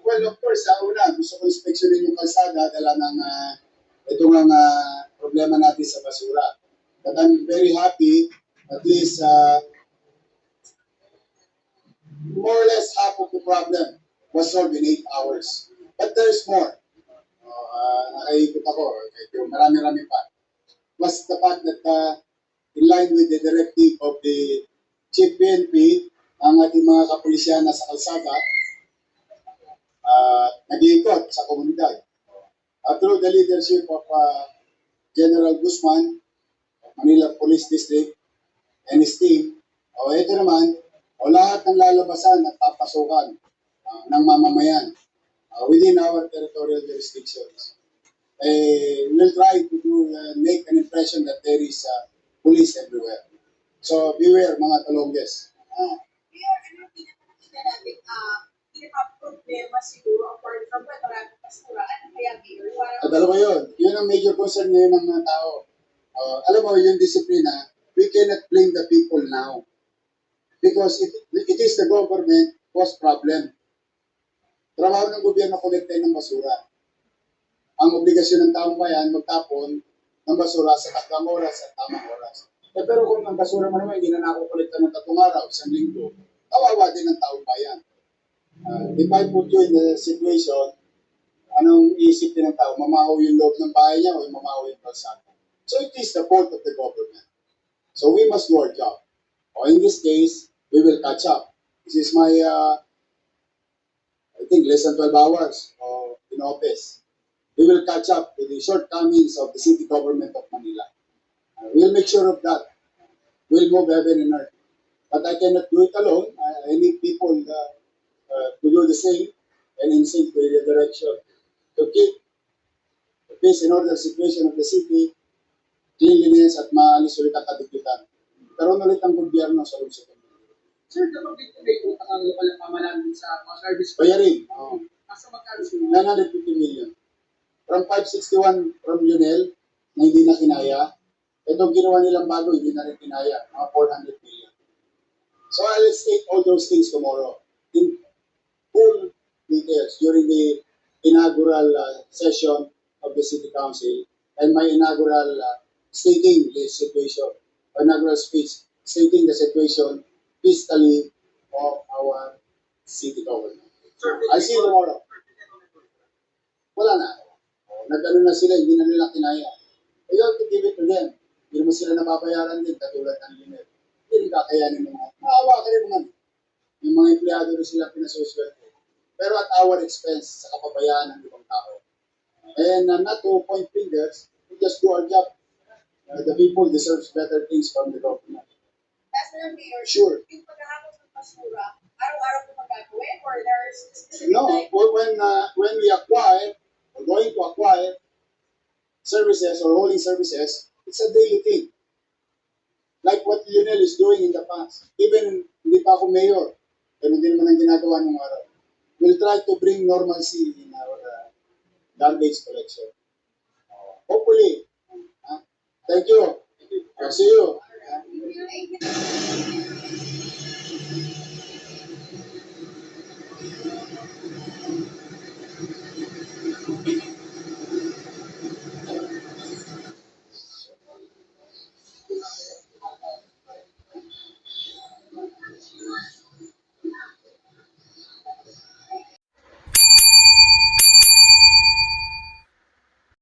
Well, of course, una, gusto ko inspeksyonin yung kalsada dala ng ito nga problema natin sa basura. But I'm very happy, at least more or less half of the problem was solved in 8 hours. But there's more. Nakaikot ako, marami-rami pa. Plus the fact that in line with the directive of the Chief PNP, ang ating mga kapulisyana sa kalsada, nag-iikot sa komunidad. Through the leadership of General Guzman, Manila Police District, and his team, ito naman, lahat ng lalabasan at papasukan ng mamamayan within our territorial jurisdictions. We'll try to make an impression that there is police everywhere. So beware mga talongges. Problema siguro apart from maraming basura, ano kaya Mayor? Dalawa yun. Yun ang major concern ngayon ng mga tao. Alam mo, yung disiplina, we cannot blame the people now. Because it is the government cause problem. Trabaho ng gobyerno kolekta ng basura. Ang obligasyon ng taong bayan magtapon ng basura sa takdang oras at tamang oras. Pero kung ang basura mo naman hindi na nakukolekta ng 3 araw, 1 linggo, kawawa din ng taong bayan. If I put you in the situation, anong isip din ng tao? Mamahaw yung loob ng bahay niya o mamahaw yung kalsada? So it is the fault of the government. So we must do our job. In this case, we will catch up. This is my, I think, less than 12 hours in office. We will catch up with the shortcomings of the city government of Manila. We'll make sure of that. We'll move heaven and earth. But I cannot do it alone. I need people to do the same and in sync with the direction to keep the peace and order situation of the city, cleanliness at maalis ulit ang kadugutan. Karoon ulit ang gobyerno sa lungsod. Sir, kapag may utang ang lokal na pamahalaan sa mga service bayarin. Asa magkano sila? 950 million. From 561 from Lionel na hindi na kinaya, itong ginawa nilang bago, hindi na rin kinaya, mga 400 million. So I'll state all those things tomorrow in full details during the inaugural session of the City Council and my inaugural stating the situation, inaugural speech stating the situation fiscally of our city government. I'll see you tomorrow. Wala na. Nag-ano na sila, hindi na nila kinaya. You have to give it to them. Hindi naman sila nababayaran din, katulad ng limit. Hindi rin kakayanin ng mga. Maawa ka rin naman. Yung mga empleyado rin sila pinasusunod. Pero at our expense sa kapabayaan ng ibang tao. And not to point fingers, we just do our job. The people deserves better things from the government. That's the Mayor. Sure. Yung paghahapos ng basura, araw-araw ko magagawin or there's specific No, when we acquire, or going to acquire services or hauling services, it's a daily thing. Like what Lionel is doing in the past. Even hindi pa ako mayor, pero hindi naman ang ginagawa ng araw. We'll try to bring normalcy in our garbage collection. Hopefully. Thank you. I'll see you.